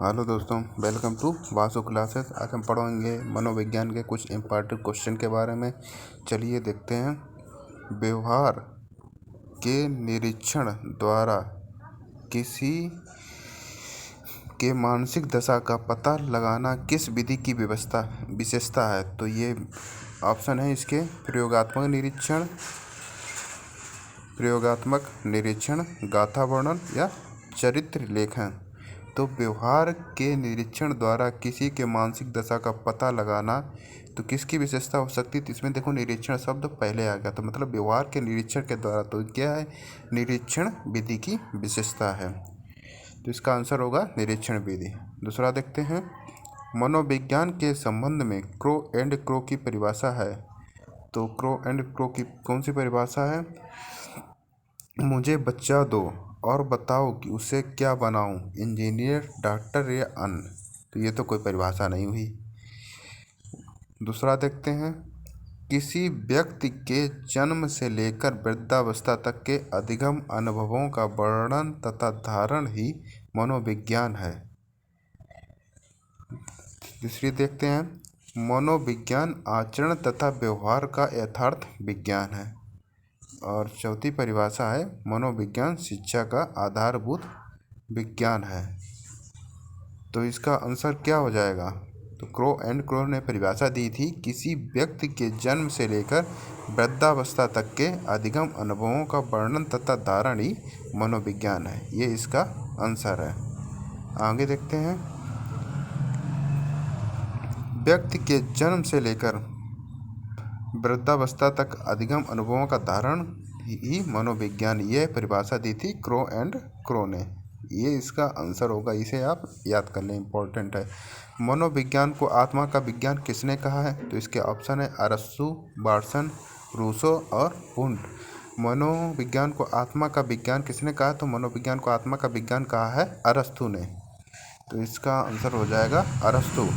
Hello दोस्तों, welcome to Vasu classes. आज हम पढ़ेंगे मनोविज्ञान के कुछ इम्पोर्टेंट क्वेश्चन के बारे में। चलिए देखते हैं। व्यवहार के निरीक्षण द्वारा किसी के मानसिक दशा का पता लगाना किस विधि की विशेषता है? तो ये ऑप्शन है इसके प्रयोगात्मक निरीक्षण, गाथा वर्णन या चरित्र लेखन। तो व्यवहार के निरीक्षण द्वारा किसी के मानसिक दशा का पता लगाना तो किसकी विशेषता हो सकती है? तो इसमें देखो निरीक्षण शब्द पहले आ गया, तो मतलब व्यवहार के निरीक्षण के द्वारा तो क्या है? निरीक्षण विधि की विशेषता है। तो इसका आंसर होगा निरीक्षण विधि। दूसरा देखते हैं। मनोविज्ञान के संबंध में क्रो एंड क्रो की परिभाषा है। तो क्रो एंड क्रो की कौन सी परिभाषा है? मुझे बच्चा दो और बताओ कि उसे क्या बनाऊं, इंजीनियर, डॉक्टर या अन्य। तो ये तो कोई परिभाषा नहीं हुई। दूसरा देखते हैं। किसी व्यक्ति के जन्म से लेकर वृद्धावस्था तक के अधिगम अनुभवों का वर्णन तथा धारण ही मनोविज्ञान है। तीसरी देखते हैं। मनोविज्ञान आचरण तथा व्यवहार का यथार्थ विज्ञान है। और चौथी परिभाषा है मनोविज्ञान शिक्षा का आधारभूत विज्ञान है। तो इसका आंसर क्या हो जाएगा? तो क्रो एंड क्रो ने परिभाषा दी थी, किसी व्यक्ति के जन्म से लेकर वृद्धावस्था तक के अधिगम अनुभवों का वर्णन तथा धारण ही मनोविज्ञान है। ये इसका आंसर है। आगे देखते हैं। व्यक्ति के जन्म से लेकर वृद्धावस्था तक अधिगम अनुभवों का धारण ही मनोविज्ञान, ये परिभाषा दी थी क्रो एंड क्रो ने। ये इसका आंसर होगा, इसे आप याद कर लें, इम्पोर्टेंट है। मनोविज्ञान को आत्मा का विज्ञान किसने कहा है? तो इसके ऑप्शन है अरस्तु, बार्सन, रूसो और वुंड। मनोविज्ञान को आत्मा का विज्ञान किसने कहा? तो मनोविज्ञान को आत्मा का विज्ञान कहा है अरस्तु ने। तो इसका आंसर हो जाएगा अरस्तु।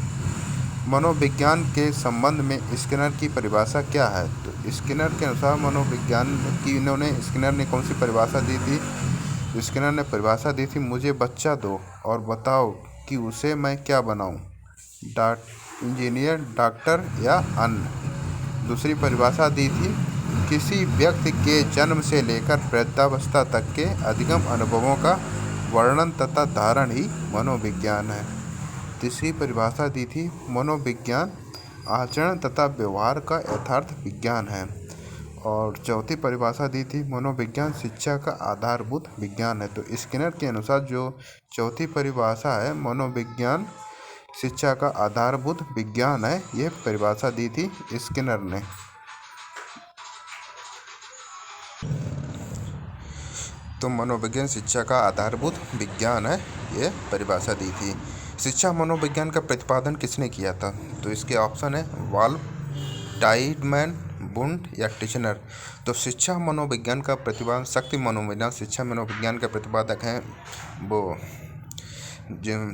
मनोविज्ञान के संबंध में स्किनर की परिभाषा क्या है? तो स्किनर के अनुसार मनोविज्ञान की स्किनर ने कौन सी परिभाषा दी थी? तो स्किनर ने परिभाषा दी थी, मुझे बच्चा दो और बताओ कि उसे मैं क्या बनाऊं, इंजीनियर, डॉक्टर या अन्य। दूसरी परिभाषा दी थी, किसी व्यक्ति के जन्म से लेकर वृद्धावस्था तक के अधिगम अनुभवों का वर्णन तथा धारण ही मनोविज्ञान है। तीसरी परिभाषा दी थी, मनोविज्ञान आचरण तथा व्यवहार का यथार्थ विज्ञान है। और चौथी परिभाषा दी थी, मनोविज्ञान शिक्षा का आधारभूत विज्ञान है। तो स्किनर के अनुसार जो चौथी परिभाषा है, मनोविज्ञान शिक्षा का आधारभूत विज्ञान है, ये परिभाषा दी थी स्किनर ने। तो मनोविज्ञान शिक्षा का आधारभूत विज्ञान है, ये परिभाषा दी थी। शिक्षा मनोविज्ञान का प्रतिपादन किसने किया था? तो इसके ऑप्शन है वाल्फ, टाइडमैन, वुंड या टिचनर। तो शिक्षा मनोविज्ञान का प्रतिपादन शक्ति मनोविज्ञान शिक्षा मनोविज्ञान के प्रतिपादक हैं वो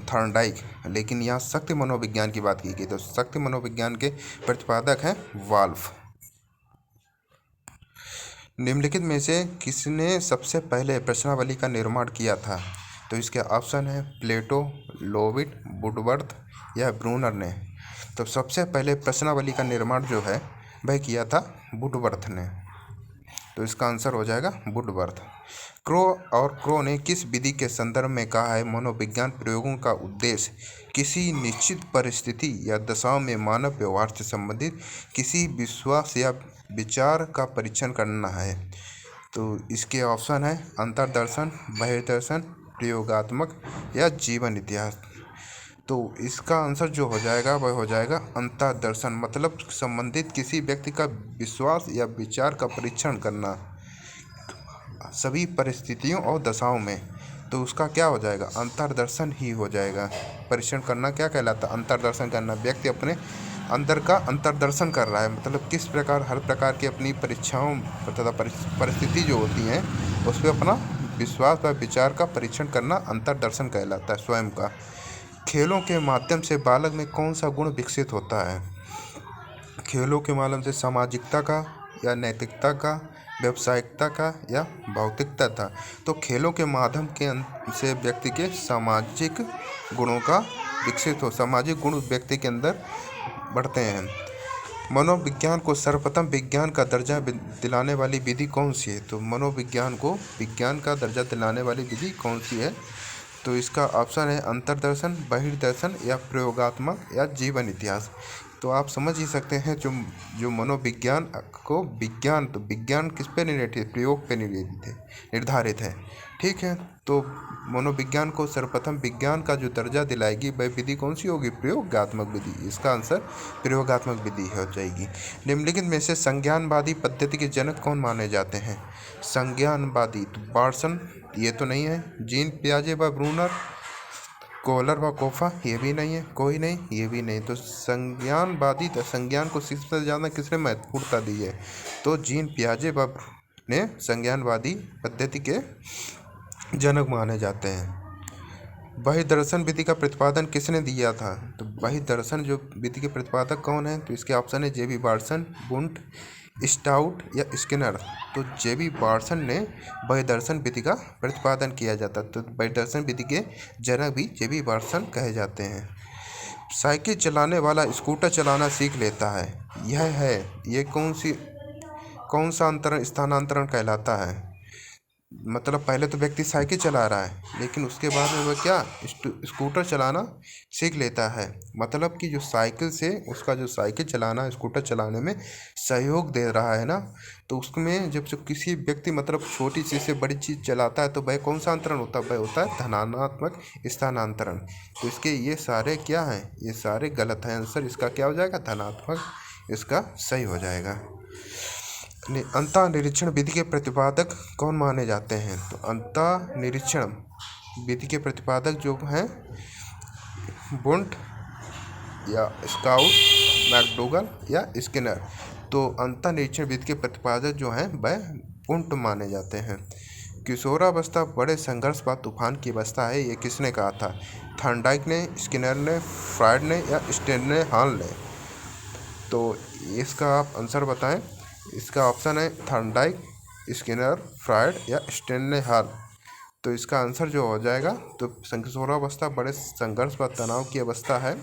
थॉर्नडाइक, लेकिन यहाँ शक्ति मनोविज्ञान की बात की गई। तो शक्ति मनोविज्ञान के प्रतिपादक हैं वाल्फ। निम्नलिखित में से किसने सबसे पहले प्रश्नावली का निर्माण किया था? तो इसके ऑप्शन है प्लेटो, लोविट, वुडवर्थ या ब्रूनर ने। तो सबसे पहले प्रश्नावली का निर्माण जो है वह किया था वुडवर्थ ने। तो इसका आंसर हो जाएगा वुडवर्थ। क्रो और क्रो ने किस विधि के संदर्भ में कहा है, मनोविज्ञान प्रयोगों का उद्देश्य किसी निश्चित परिस्थिति या दशाओं में मानव व्यवहार से संबंधित किसी विश्वास या विचार का परीक्षण करना है। तो इसके ऑप्शन है अंतर्दर्शन, बहिर्दर्शन, प्रयोगात्मक या जीवन इतिहास। तो इसका आंसर जो हो जाएगा वह हो जाएगा अंतर्दर्शन, मतलब संबंधित किसी व्यक्ति का विश्वास या विचार का परीक्षण करना सभी परिस्थितियों और दशाओं में। तो उसका क्या हो जाएगा? अंतर्दर्शन ही हो जाएगा। परीक्षण करना क्या कहलाता है? अंतर्दर्शन करना। व्यक्ति अपने अंदर का अंतर्दर्शन कर रहा है, मतलब किस प्रकार हर प्रकार की अपनी परीक्षाओं तथा परिस्थिति जो होती हैं उस पर अपना विश्वास व विचार का परीक्षण करना अंतर्दर्शन कहलाता है स्वयं का। खेलों के माध्यम से बालक में कौन सा गुण विकसित होता है? खेलों के माध्यम से सामाजिकता का या नैतिकता का, व्यावसायिकता का या भौतिकता था। तो खेलों के माध्यम से व्यक्ति के सामाजिक गुणों का विकसित हो, सामाजिक गुण व्यक्ति के अंदर बढ़ते हैं। मनोविज्ञान को सर्वप्रथम विज्ञान का दर्जा दिलाने वाली विधि कौन सी है? तो मनोविज्ञान को विज्ञान का दर्जा दिलाने वाली विधि कौन सी है? तो इसका ऑप्शन है अंतर्दर्शन, बहिर्दर्शन या प्रयोगात्मक या जीवन इतिहास। तो आप समझ ही सकते हैं जो मनोविज्ञान को विज्ञान, तो विज्ञान किस पे निर्धारित है? प्रयोग पे निर्धारित है। ठीक है, तो मनोविज्ञान को सर्वप्रथम विज्ञान का जो दर्जा दिलाएगी वह विधि कौन सी होगी? प्रयोगात्मक विधि। इसका आंसर प्रयोगात्मक विधि हो जाएगी। निम्नलिखित में से संज्ञानवादी पद्धति के जनक कौन माने जाते हैं? संज्ञानवादी, तो बार्सन ये तो नहीं है, जीन पियाजे व ब्रूनर, कोहलर व कोफा ये भी नहीं है, कोई नहीं, ये भी नहीं। तो संज्ञानवादी, तो संज्ञान को सबसे ज़्यादा किसने महत्वपूर्णता दी है? तो जीन पियाजे व ने संज्ञानवादी पद्धति के जनक माने जाते हैं। बहिर्दर्शन विधि का प्रतिपादन किसने दिया था? तो बहिर्दर्शन जो विधि के प्रतिपादक कौन है? तो इसके ऑप्शन है जे.बी. बार्सन, वुंट, स्टाउट या स्किनर। तो जे.बी. बार्सन ने बहिर्दर्शन विधि का प्रतिपादन किया जाता, तो बहिर्दर्शन विधि के जनक भी जे.बी. बार्सन कहे जाते हैं। साइकिल चलाने वाला स्कूटर चलाना सीख लेता है, ये कौन सा स्थानांतरण कहलाता है? मतलब पहले तो व्यक्ति साइकिल चला रहा है, लेकिन उसके बाद में वह क्या स्कूटर चलाना सीख लेता है। मतलब कि जो साइकिल से उसका जो साइकिल चलाना, स्कूटर चलाने में सहयोग दे रहा है ना, तो उसमें जब किसी व्यक्ति मतलब छोटी चीज़ से बड़ी चीज़ चलाता है तो वह कौन सा अंतरण होता है? वह होता है धनात्मक स्थानांतरण। तो इसके ये सारे क्या हैं? ये सारे गलत हैं। आंसर इसका क्या हो जाएगा? धनात्मक, इसका सही हो जाएगा। अंतःनिरीक्षण विधि के प्रतिपादक कौन माने जाते हैं? तो अंतःनिरीक्षण विधि के प्रतिपादक जो हैं वुंट या स्काउट, मैकडोगल या स्किनर। तो अंतःनिरीक्षण विधि के प्रतिपादक जो हैं वह वुंट माने जाते हैं। किशोरावस्था बड़े संघर्ष व तूफान की अवस्था है, ये किसने कहा था? थॉर्नडाइक ने, स्किनर ने, फ्रायड ने या स्टेनहॉल ने? तो इसका आप आंसर बताएं। इसका ऑप्शन है थॉर्नडाइक, स्किनर, फ्रायड या स्टेनहॉल। तो इसका आंसर जो हो जाएगा, तो किशोरावस्था बड़े संघर्ष व तनाव की अवस्था है,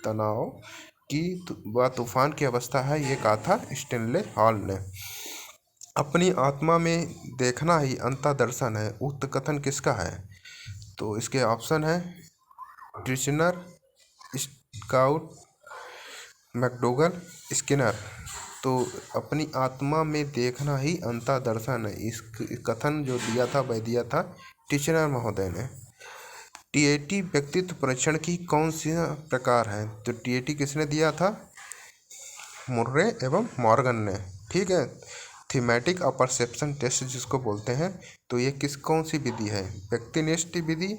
तनाव की व तूफान की अवस्था है, ये कहा था स्टेनहॉल ने। अपनी आत्मा में देखना ही अंतर्दर्शन है, उक्त कथन किसका है? तो इसके ऑप्शन है टिचनर, स्काउट, मैकडोगल, स्किनर। तो अपनी आत्मा में देखना ही अंतर्दर्शन है, इस कथन जो दिया था वह दिया था टिचनर महोदय ने। टीएटी व्यक्तित्व परीक्षण की कौन सी प्रकार है? तो टीएटी किसने दिया था? मुर्रे एवं मॉर्गन ने। ठीक है, थीमेटिक और परसेप्शन टेस्ट जिसको बोलते हैं। तो ये कौन सी विधि है? व्यक्तिनिष्ठ विधि,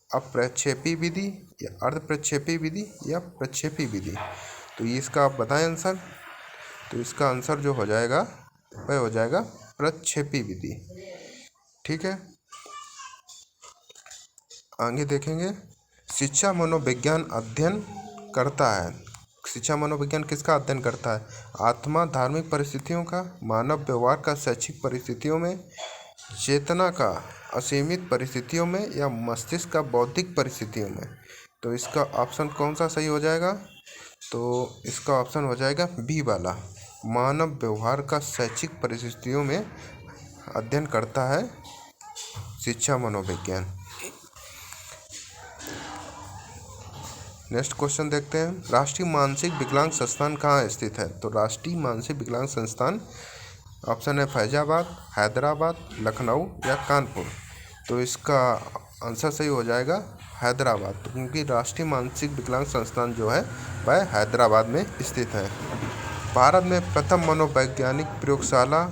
अप्रक्षेपी विधि या अर्धप्रक्षेपी विधि या प्रक्षेपी विधि? तो ये इसका आप बताएं आंसर। तो इसका आंसर जो हो जाएगा वह हो जाएगा प्रक्षेपी विधि। ठीक है, आगे देखेंगे। शिक्षा मनोविज्ञान अध्ययन करता है। शिक्षा मनोविज्ञान किसका अध्ययन करता है? आत्मा, धार्मिक परिस्थितियों का, मानव व्यवहार का शैक्षिक परिस्थितियों में, चेतना का असीमित परिस्थितियों में या मस्तिष्क का बौद्धिक परिस्थितियों में? तो इसका ऑप्शन कौन सा सही हो जाएगा? तो इसका ऑप्शन हो जाएगा बी वाला, मानव व्यवहार का शैक्षिक परिस्थितियों में अध्ययन करता है शिक्षा मनोविज्ञान। नेक्स्ट क्वेश्चन देखते हैं। राष्ट्रीय मानसिक विकलांग संस्थान कहाँ स्थित है? तो राष्ट्रीय मानसिक विकलांग संस्थान ऑप्शन है फैजाबाद, हैदराबाद, लखनऊ या कानपुर। तो इसका आंसर सही हो जाएगा हैदराबाद, तो क्योंकि राष्ट्रीय मानसिक विकलांग संस्थान जो है वह हैदराबाद में स्थित है। भारत में प्रथम मनोवैज्ञानिक प्रयोगशाला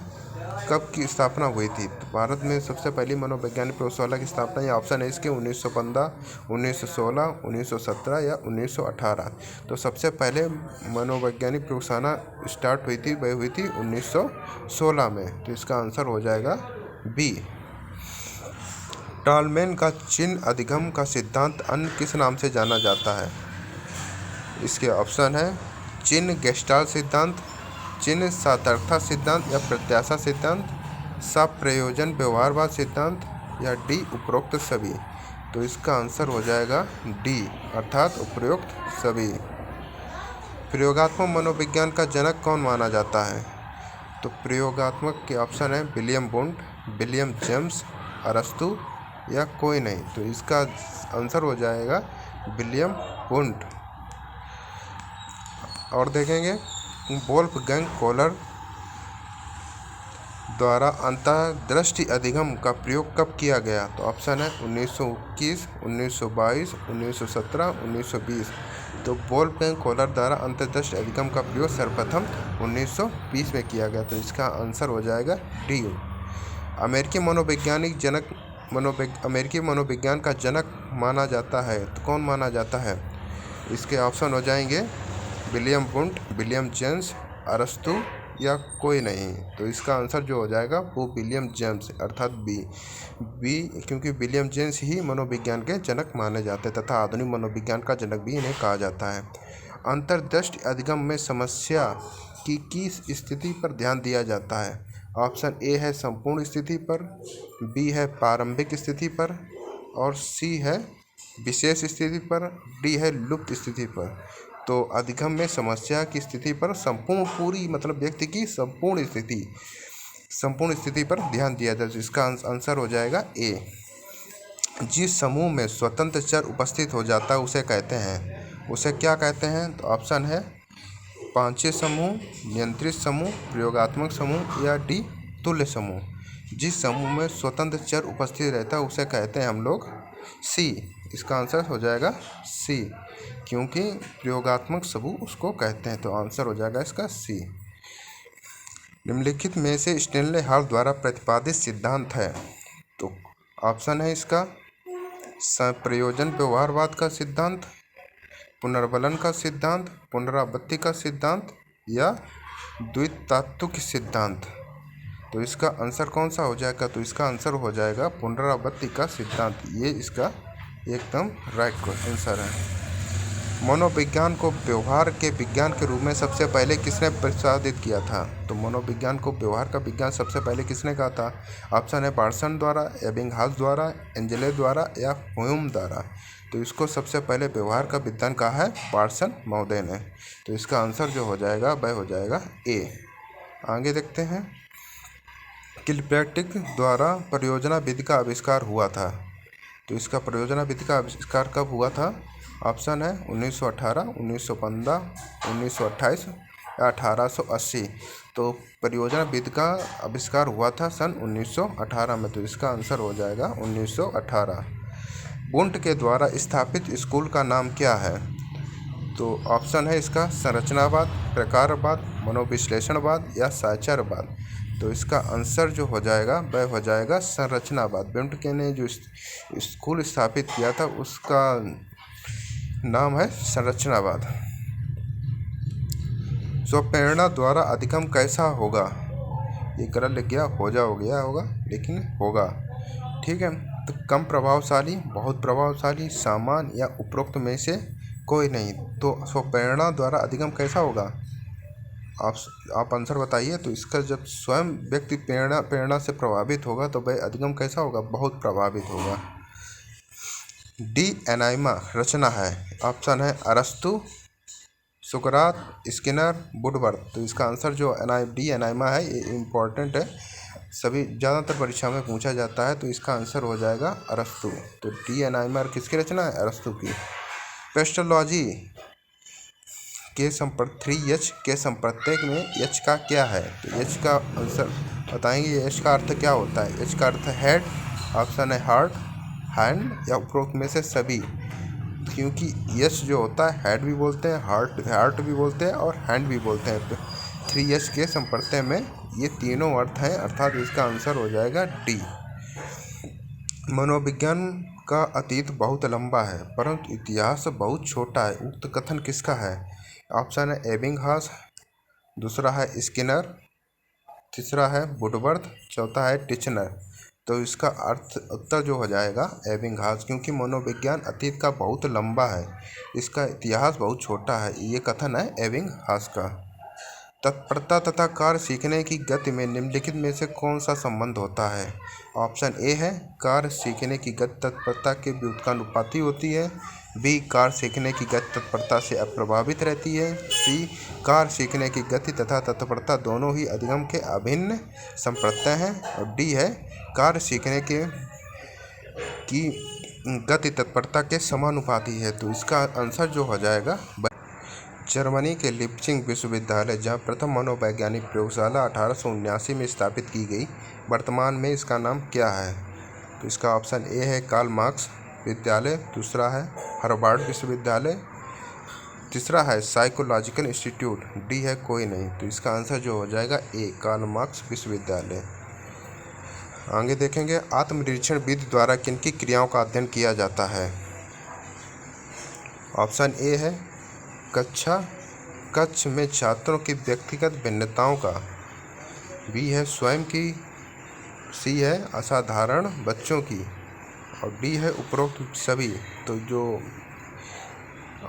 कब की स्थापना हुई थी? तो भारत में सबसे पहली मनोवैज्ञानिक प्रयोगशाला की स्थापना, ये ऑप्शन है इसके 1915, 1916, 1917 या 1918। तो सबसे पहले मनोवैज्ञानिक प्रयोगशाला स्टार्ट हुई थी, वह हुई थी 1916 में। तो इसका आंसर हो जाएगा बी। टॉलमैन का चिन्ह अधिगम का सिद्धांत अन्य किस नाम से जाना जाता है? इसके ऑप्शन है चिन्ह गेस्टाल्ट सिद्धांत, चिन्ह सार्थकता सिद्धांत या प्रत्याशा सिद्धांत सप्रयोजन व्यवहारवाद सिद्धांत, या डी उपरोक्त सभी। तो इसका आंसर हो जाएगा डी, अर्थात उपरोक्त सभी। प्रयोगात्मक मनोविज्ञान का जनक कौन माना जाता है? तो प्रयोगात्मक के ऑप्शन है विलियम वुंट, विलियम जेम्स, अरस्तु, या कोई नहीं। तो इसका आंसर हो जाएगा विलियम वुंट। और देखेंगे वोल्फगैंग कोहलर द्वारा अंतर्दृष्टि अधिगम का प्रयोग कब किया गया? तो ऑप्शन है 1921, 1922, 1917, 1920। तो वोल्फगैंग कोहलर द्वारा अंतर्दृष्टि अधिगम का प्रयोग सर्वप्रथम 1920 में किया गया। तो इसका आंसर हो जाएगा डी। अमेरिकी मनोविज्ञान का जनक माना जाता है तो कौन माना जाता है? इसके ऑप्शन हो जाएंगे विलियम वुंट, विलियम जेम्स, अरस्तु, या कोई नहीं। तो इसका आंसर जो हो जाएगा वो विलियम जेम्स, अर्थात बी, क्योंकि विलियम जेम्स ही मनोविज्ञान के जनक माने जाते हैं तथा आधुनिक मनोविज्ञान का जनक भी इन्हें कहा जाता है। अंतर्दृष्टि अधिगम में समस्या की किस स्थिति पर ध्यान दिया जाता है? ऑप्शन ए है संपूर्ण स्थिति पर, बी है प्रारंभिक स्थिति पर, और सी है विशेष स्थिति पर, डी है लुप्त स्थिति पर। तो अधिगम में समस्या की स्थिति पर संपूर्ण, पूरी मतलब व्यक्ति की संपूर्ण स्थिति पर ध्यान दिया जाए। इसका आंसर हो जाएगा ए। जिस समूह में स्वतंत्र चर उपस्थित हो जाता है उसे कहते हैं, उसे क्या कहते हैं? तो ऑप्शन है पांचीय समूह, नियंत्रित समूह, प्रयोगात्मक समूह, या डी तुल्य समूह। जिस समूह में स्वतंत्र चर उपस्थित रहता है उसे कहते हैं हम लोग सी। इसका आंसर हो जाएगा सी, क्योंकि प्रयोगात्मक समूह उसको कहते हैं। तो आंसर हो जाएगा इसका सी। निम्नलिखित में से स्टैनले हॉल द्वारा प्रतिपादित सिद्धांत है। तो ऑप्शन है इसका प्रयोजन व्यवहारवाद का सिद्धांत, पुनर्बलन का सिद्धांत, पुनरावृत्ति का सिद्धांत, या द्वितात्विक सिद्धांत। तो इसका आंसर कौन सा हो जाएगा? तो इसका आंसर हो जाएगा पुनरावृत्ति का सिद्धांत। ये इसका एकदम राइट आंसर है। मनोविज्ञान को व्यवहार के विज्ञान के रूप में सबसे पहले किसने प्रतिपादित किया था? तो मनोविज्ञान को व्यवहार का विज्ञान सबसे पहले किसने कहा था? ऑप्शन है बार्सन द्वारा, एबिंगहास द्वारा, एंजेले द्वारा, या ह्यूम द्वारा। तो इसको सबसे पहले व्यवहार का विज्ञान कहा है बार्सन महोदय ने। तो इसका आंसर जो हो जाएगा वह हो जाएगा ए। आगे देखते हैं किलपैट्रिक द्वारा परियोजना विधि का आविष्कार हुआ था। तो इसका परियोजना विधि का आविष्कार कब हुआ था? ऑप्शन है 1918, 1915, 1928, या 1880। तो परियोजना विधि का आविष्कार हुआ था सन 1918 में। तो इसका आंसर हो जाएगा 1918। वुंट के द्वारा स्थापित स्कूल का नाम क्या है? तो ऑप्शन है इसका संरचनावाद, प्रकारवाद, मनोविश्लेषणवाद, या साक्षरवाद। तो इसका आंसर जो हो जाएगा वह हो जाएगा संरचनावाद। वुंट के ने जो स्कूल स्थापित किया था उसका नाम है संरचनावाद। स्वप्रेरणा द्वारा अधिगम कैसा होगा? ये गलत लिख गया, हो गया होगा, लेकिन होगा। ठीक है। तो कम प्रभावशाली, बहुत प्रभावशाली, सामान्य, या उपरोक्त में से कोई नहीं। तो स्वप्रेरणा द्वारा अधिगम कैसा होगा? आप आंसर बताइए। तो इसका जब स्वयं व्यक्ति प्रेरणा से प्रभावित होगा तो वह अधिगम कैसा होगा? बहुत प्रभावित होगा। डी एनाइमा रचना है। ऑप्शन है अरस्तु, सुकरात, स्किनर, वुडवर्थ। तो इसका आंसर जो डी एनाइमा है ये इम्पोर्टेंट है, सभी ज़्यादातर परीक्षा में पूछा जाता है। तो इसका आंसर हो जाएगा अरस्तु। तो डी एनाइमा किसकी रचना है? अरस्तु की। पेस्टोलॉजी के 3H के संप्रत्यय में H का क्या है? तो H का आंसर बताएंगे। H का अर्थ क्या होता है? H का अर्थ हेड, ऑप्शन है हार्ट, हैंड, या उपरोक्त में से सभी। क्योंकि H जो होता है हेड भी बोलते हैं, हार्ट भी बोलते हैं, और हैंड भी बोलते हैं। तो 3H के संप्रत्यय में ये तीनों अर्थ हैं, अर्थात इसका आंसर हो जाएगा डी। मनोविज्ञान का अतीत बहुत लंबा है परंतु इतिहास बहुत छोटा है, उक्त कथन किसका है? ऑप्शन है एबिंगहास, दूसरा है स्किनर, तीसरा है वुडवर्थ, चौथा है टिचनर। तो इसका उत्तर जो हो जाएगा एबिंगहास, क्योंकि मनोविज्ञान अतीत का बहुत लंबा है, इसका इतिहास बहुत छोटा है। ये कथन है एबिंगहास का। तत्परता तथा कार्य सीखने की गति में निम्नलिखित में से कौन सा संबंध होता है? ऑप्शन ए है कार्य सीखने की गति तत्परता के व्युत्क्रमानुपाती होती है। बी कार्य सीखने की गति तत्परता से अप्रभावित रहती है। सी कार्य सीखने की गति तथा तत्परता दोनों ही अधिगम के अभिन्न संप्रत्यय हैं। और डी है कार्य सीखने की गति तत्परता के समानुपाती है। तो इसका आंसर जो हो जाएगा, जर्मनी के लिप्जिंग विश्वविद्यालय, जहां प्रथम मनोवैज्ञानिक प्रयोगशाला 1879 में स्थापित की गई, वर्तमान में इसका नाम क्या है? तो इसका ऑप्शन ए है कार्ल मार्क्स विद्यालय, दूसरा है हार्वर्ड विश्वविद्यालय, तीसरा है साइकोलॉजिकल इंस्टीट्यूट, डी है कोई नहीं। तो इसका आंसर जो हो जाएगा ए कार्ल मार्क्स विश्वविद्यालय। आगे देखेंगे, आत्मनिरीक्षण विधि द्वारा किनकी क्रियाओं का अध्ययन किया जाता है? ऑप्शन ए है कक्ष में छात्रों की व्यक्तिगत भिन्नताओं का, बी है स्वयं की, सी है असाधारण बच्चों की, और डी है उपरोक्त सभी। तो जो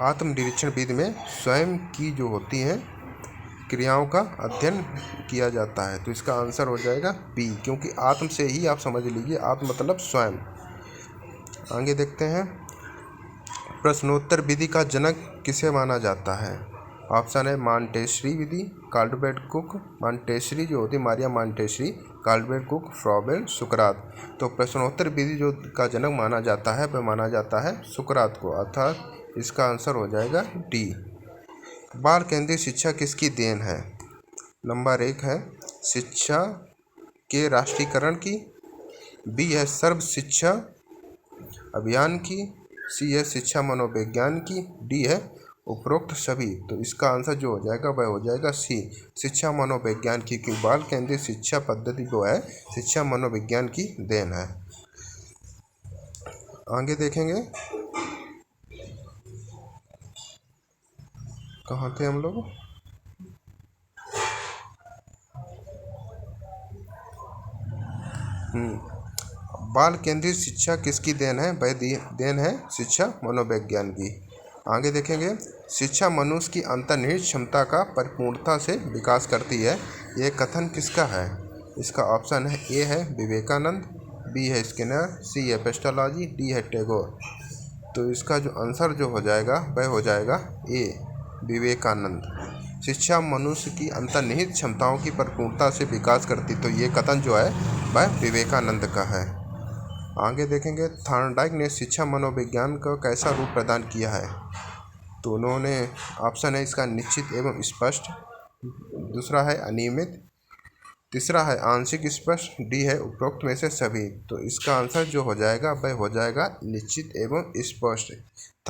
आत्मनिरीक्षण विधि में स्वयं की जो होती हैं क्रियाओं का अध्ययन किया जाता है। तो इसका आंसर हो जाएगा बी, क्योंकि आत्म से ही आप समझ लीजिए, आत्म मतलब स्वयं। आगे देखते हैं, प्रश्नोत्तर विधि का जनक किसे माना जाता है? ऑप्शन है मॉन्टेसरी विधि, काल्डवेल कुक, मॉन्टेसरी जो होती मारिया मॉन्टेसरी, काल्डवेल कुक, फ्रॉबेल, सुकरात। तो प्रश्नोत्तर विधि जो का जनक माना जाता है वह माना जाता है सुकरात को, अर्थात इसका आंसर हो जाएगा डी। बाल केंद्रित शिक्षा किसकी देन है? नंबर 1 है शिक्षा के राष्ट्रीयकरण की, बी है सर्व शिक्षा अभियान की, सी है शिक्षा मनोविज्ञान की, डी है उपरोक्त सभी। तो इसका आंसर जो हो जाएगा वह हो जाएगा सी शिक्षा मनोविज्ञान की, क्योंकि बाल केंद्रित शिक्षा पद्धति जो है शिक्षा मनोविज्ञान की देन है। आगे देखेंगे, कहाँ थे हम लोग? बाल केंद्रित शिक्षा किसकी देन है? वह देन है शिक्षा मनोविज्ञान की। आगे देखेंगे, शिक्षा मनुष्य की अंतर्निहित क्षमता का परिपूर्णता से विकास करती है, यह कथन किसका है? इसका ऑप्शन है ए है विवेकानंद, बी है स्किनर, सी है पेस्टालॉजी, डी है टैगोर। तो इसका जो आंसर जो हो जाएगा वह हो जाएगा ए विवेकानंद। शिक्षा मनुष्य की अंतर्निहित क्षमताओं की परिपूर्णता से विकास करती, तो ये कथन जो है वह विवेकानंद का है। आगे देखेंगे, थॉर्नडाइक ने शिक्षा मनोविज्ञान का कैसा रूप प्रदान किया है? तो उन्होंने, ऑप्शन है इसका निश्चित एवं स्पष्ट, दूसरा है अनियमित, तीसरा है आंशिक स्पष्ट, डी है उपरोक्त में से सभी। तो इसका आंसर जो हो जाएगा वह हो जाएगा निश्चित एवं स्पष्ट।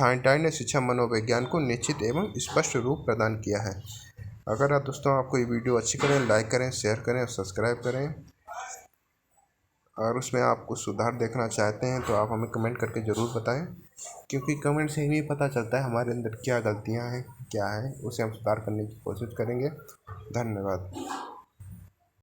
थॉर्नडाइक ने शिक्षा मनोविज्ञान को निश्चित एवं स्पष्ट रूप प्रदान किया है। अगर आप दोस्तों आपको ये वीडियो अच्छी करें, लाइक करें, शेयर करें और सब्सक्राइब करें, और उसमें आप कुछ सुधार देखना चाहते हैं तो आप हमें कमेंट करके ज़रूर बताएं, क्योंकि कमेंट से ही पता चलता है हमारे अंदर क्या गलतियां हैं, क्या है, उसे हम सुधार करने की कोशिश करेंगे। धन्यवाद।